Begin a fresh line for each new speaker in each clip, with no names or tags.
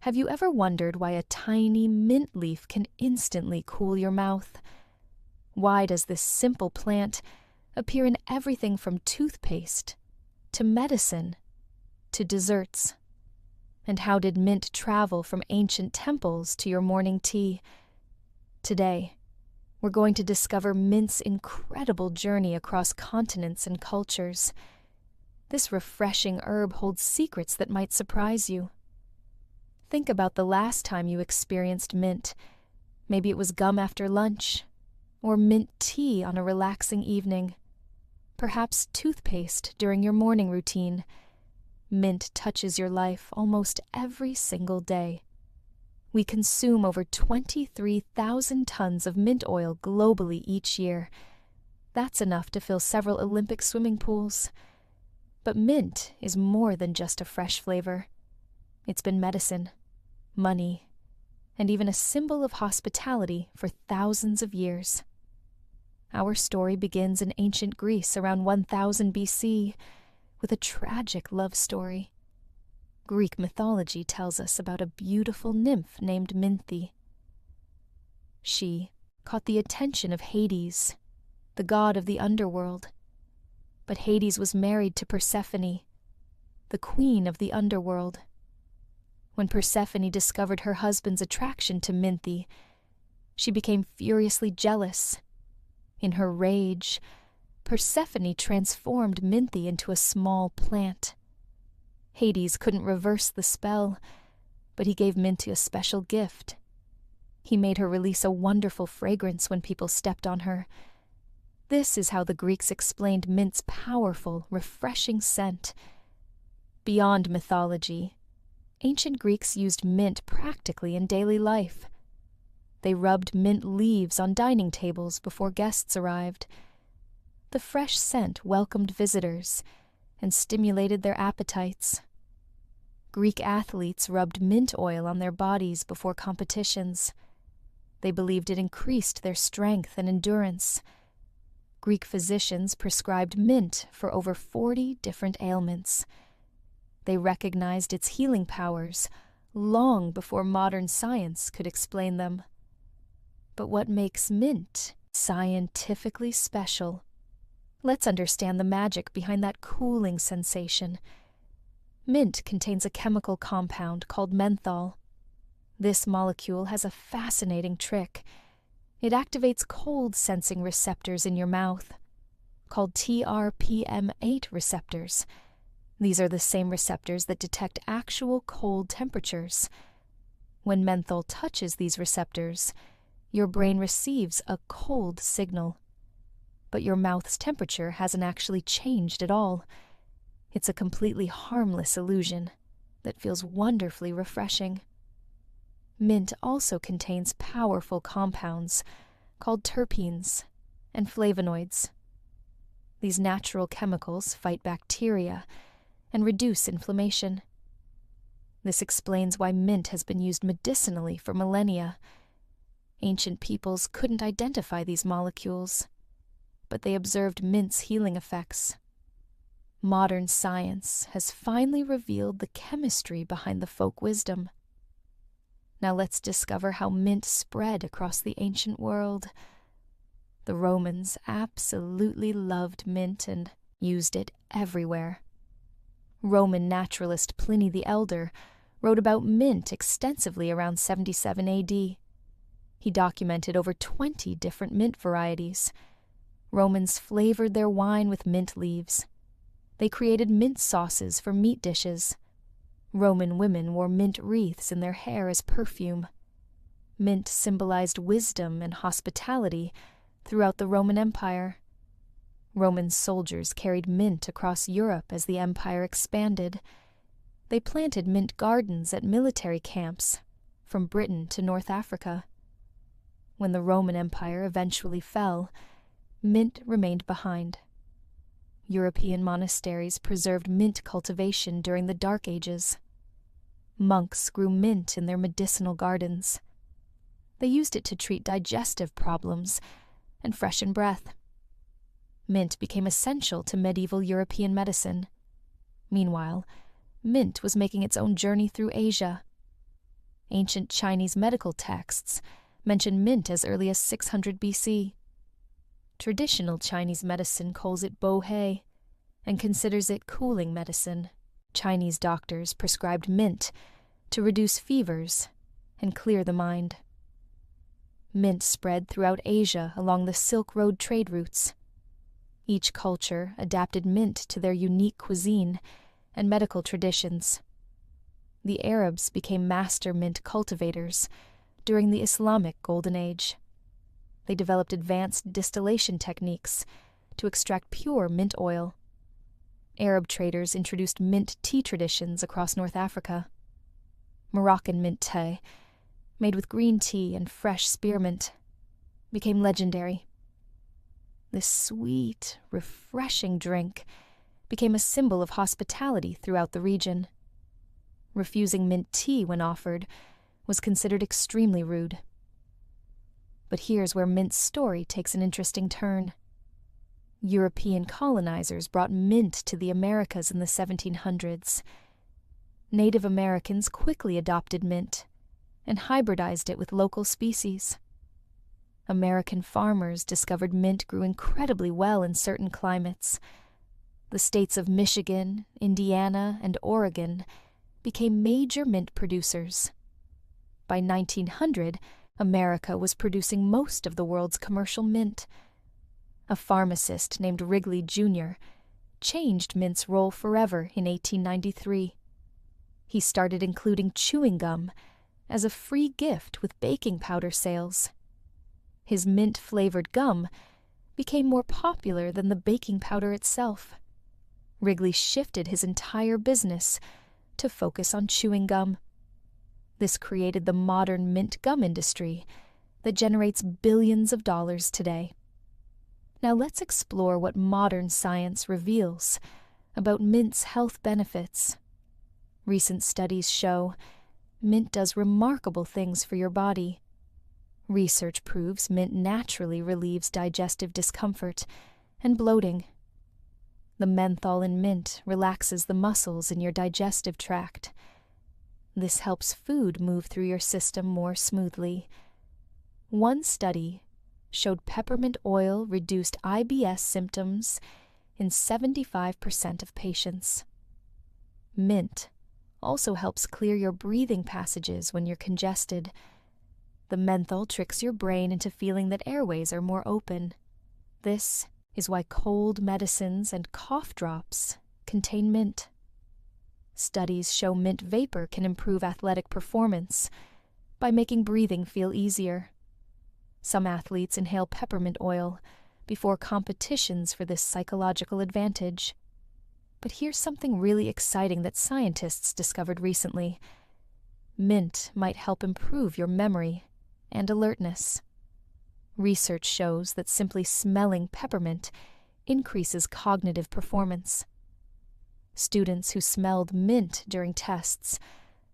Have you ever wondered why a tiny mint leaf can instantly cool your mouth? Why does this simple plant appear in everything from toothpaste to medicine to desserts? And how did mint travel from ancient temples to your morning tea? Today, we're going to discover mint's incredible journey across continents and cultures. This refreshing herb holds secrets that might surprise you. Think about the last time you experienced mint. Maybe it was gum after lunch, or mint tea on a relaxing evening. Perhaps toothpaste during your morning routine. Mint touches your life almost every single day. We consume over 23,000 tons of mint oil globally each year. That's enough to fill several Olympic swimming pools. But mint is more than just a fresh flavor. It's been medicine, money, and even a symbol of hospitality for thousands of years. Our story begins in ancient Greece around 1000 BC with a tragic love story. Greek mythology tells us about a beautiful nymph named Minthe. She caught the attention of Hades, the god of the underworld. But Hades was married to Persephone, the queen of the underworld. When Persephone discovered her husband's attraction to Minthe, she became furiously jealous. In her rage, Persephone transformed Minthe into a small plant. Hades couldn't reverse the spell, but he gave Minthe a special gift. He made her release a wonderful fragrance when people stepped on her. This is how the Greeks explained mint's powerful, refreshing scent. Beyond mythology, ancient Greeks used mint practically in daily life. They rubbed mint leaves on dining tables before guests arrived. The fresh scent welcomed visitors and stimulated their appetites. Greek athletes rubbed mint oil on their bodies before competitions. They believed it increased their strength and endurance. Greek physicians prescribed mint for over 40 different ailments. They recognized its healing powers long before modern science could explain them. But what makes mint scientifically special? Let's understand the magic behind that cooling sensation. Mint contains a chemical compound called menthol. This molecule has a fascinating trick. It activates cold-sensing receptors in your mouth, called TRPM8 receptors. These are the same receptors that detect actual cold temperatures. When menthol touches these receptors, your brain receives a cold signal. But your mouth's temperature hasn't actually changed at all. It's a completely harmless illusion that feels wonderfully refreshing. Mint also contains powerful compounds called terpenes and flavonoids. These natural chemicals fight bacteria and reduce inflammation. This explains why mint has been used medicinally for millennia. Ancient peoples couldn't identify these molecules, but they observed mint's healing effects. Modern science has finally revealed the chemistry behind the folk wisdom. Now let's discover how mint spread across the ancient world. The Romans absolutely loved mint and used it everywhere. Roman naturalist Pliny the Elder wrote about mint extensively around 77 AD. He documented over 20 different mint varieties. Romans flavored their wine with mint leaves. They created mint sauces for meat dishes. Roman women wore mint wreaths in their hair as perfume. Mint symbolized wisdom and hospitality throughout the Roman Empire. Roman soldiers carried mint across Europe as the empire expanded. They planted mint gardens at military camps, from Britain to North Africa. When the Roman Empire eventually fell, mint remained behind. European monasteries preserved mint cultivation during the Dark Ages. Monks grew mint in their medicinal gardens. They used it to treat digestive problems and freshen breath. Mint became essential to medieval European medicine. Meanwhile, mint was making its own journey through Asia. Ancient Chinese medical texts mention mint as early as 600 BC. Traditional Chinese medicine calls it bohei and considers it cooling medicine. Chinese doctors prescribed mint to reduce fevers and clear the mind. Mint spread throughout Asia along the Silk Road trade routes. Each culture adapted mint to their unique cuisine and medical traditions. The Arabs became master mint cultivators during the Islamic Golden Age. They developed advanced distillation techniques to extract pure mint oil. Arab traders introduced mint tea traditions across North Africa. Moroccan mint tea, made with green tea and fresh spearmint, became legendary. This sweet, refreshing drink became a symbol of hospitality throughout the region. Refusing mint tea when offered was considered extremely rude. But here's where mint's story takes an interesting turn. European colonizers brought mint to the Americas in the 1700s. Native Americans quickly adopted mint and hybridized it with local species. American farmers discovered mint grew incredibly well in certain climates. The states of Michigan, Indiana, and Oregon became major mint producers. By 1900, America was producing most of the world's commercial mint. A pharmacist named Wrigley, Jr. changed mint's role forever in 1893. He started including chewing gum as a free gift with baking powder sales. His mint-flavored gum became more popular than the baking powder itself. Wrigley shifted his entire business to focus on chewing gum. This created the modern mint gum industry that generates billions of dollars today. Now let's explore what modern science reveals about mint's health benefits. Recent studies show mint does remarkable things for your body. Research proves mint naturally relieves digestive discomfort and bloating. The menthol in mint relaxes the muscles in your digestive tract. This helps food move through your system more smoothly. One study showed peppermint oil reduced IBS symptoms in 75% of patients. Mint also helps clear your breathing passages when you're congested. The menthol tricks your brain into feeling that airways are more open. This is why cold medicines and cough drops contain mint. Studies show mint vapor can improve athletic performance by making breathing feel easier. Some athletes inhale peppermint oil before competitions for this psychological advantage. But here's something really exciting that scientists discovered recently. Mint might help improve your memory and alertness. Research shows that simply smelling peppermint increases cognitive performance. Students who smelled mint during tests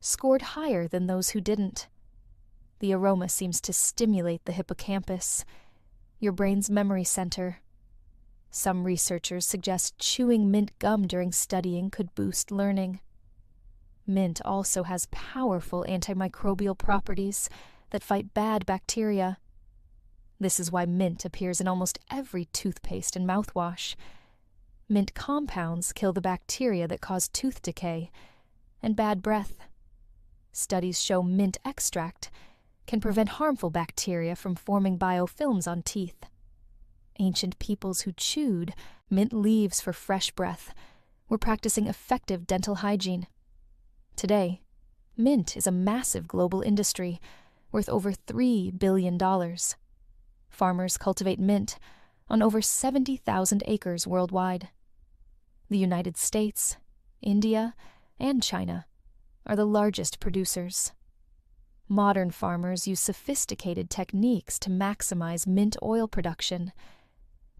scored higher than those who didn't. The aroma seems to stimulate the hippocampus, your brain's memory center. Some researchers suggest chewing mint gum during studying could boost learning. Mint also has powerful antimicrobial properties that fight bad bacteria. This is why mint appears in almost every toothpaste and mouthwash. Mint compounds kill the bacteria that cause tooth decay and bad breath. Studies show mint extract can prevent harmful bacteria from forming biofilms on teeth. Ancient peoples who chewed mint leaves for fresh breath were practicing effective dental hygiene. Today, mint is a massive global industry worth over $3 billion. Farmers cultivate mint on over 70,000 acres worldwide. The United States, India, and China are the largest producers. Modern farmers use sophisticated techniques to maximize mint oil production.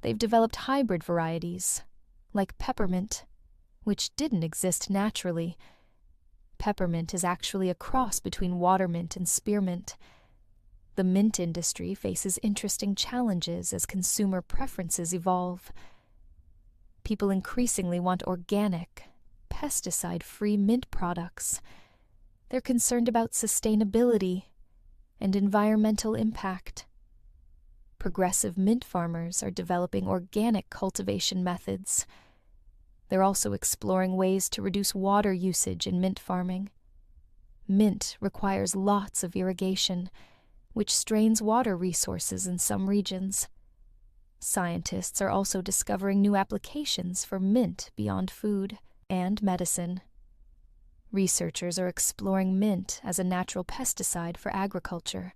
They've developed hybrid varieties, like peppermint, which didn't exist naturally. Peppermint is actually a cross between watermint and spearmint. The mint industry faces interesting challenges as consumer preferences evolve. People increasingly want organic, pesticide-free mint products. They're concerned about sustainability and environmental impact. Progressive mint farmers are developing organic cultivation methods. They're also exploring ways to reduce water usage in mint farming. Mint requires lots of irrigation, which strains water resources in some regions. Scientists are also discovering new applications for mint beyond food and medicine. Researchers are exploring mint as a natural pesticide for agriculture.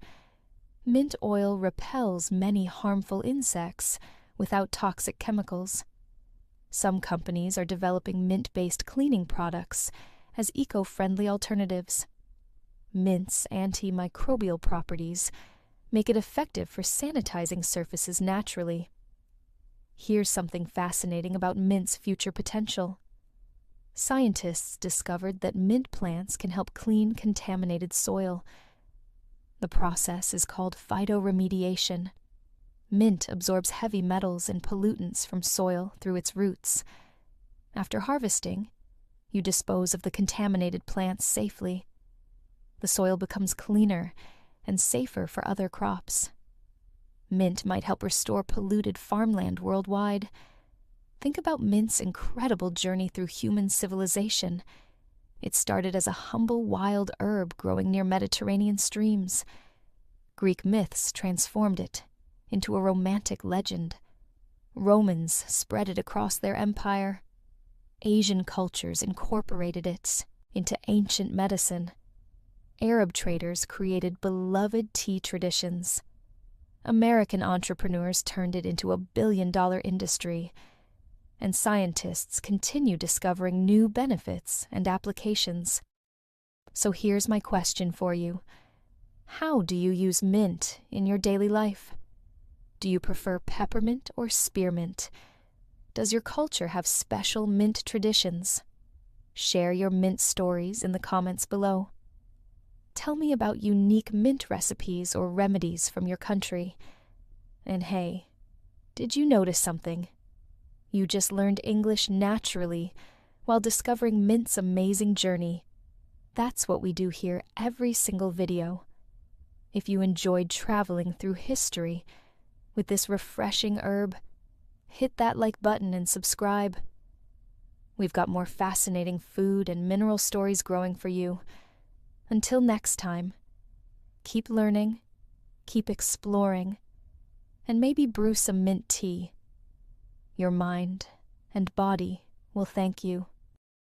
Mint oil repels many harmful insects without toxic chemicals. Some companies are developing mint-based cleaning products as eco-friendly alternatives. Mint's antimicrobial properties make it effective for sanitizing surfaces naturally. Here's something fascinating about mint's future potential. Scientists discovered that mint plants can help clean contaminated soil. The process is called phytoremediation. Mint absorbs heavy metals and pollutants from soil through its roots. After harvesting, you dispose of the contaminated plants safely. The soil becomes cleaner and safer for other crops. Mint might help restore polluted farmland worldwide. Think about mint's incredible journey through human civilization. It started as a humble wild herb growing near Mediterranean streams. Greek myths transformed it into a romantic legend. Romans spread it across their empire. Asian cultures incorporated it into ancient medicine. Arab traders created beloved tea traditions. American entrepreneurs turned it into a billion-dollar industry. And scientists continue discovering new benefits and applications. So here's my question for you. How do you use mint in your daily life? Do you prefer peppermint or spearmint? Does your culture have special mint traditions? Share your mint stories in the comments below. Tell me about unique mint recipes or remedies from your country. And hey, did you notice something? You just learned English naturally while discovering Mint's amazing journey. That's what we do here every single video. If you enjoyed traveling through history with this refreshing herb, hit that like button and subscribe. We've got more fascinating food and mineral stories growing for you. Until next time, keep learning, keep exploring, and maybe brew some mint tea. Your mind and body will thank you.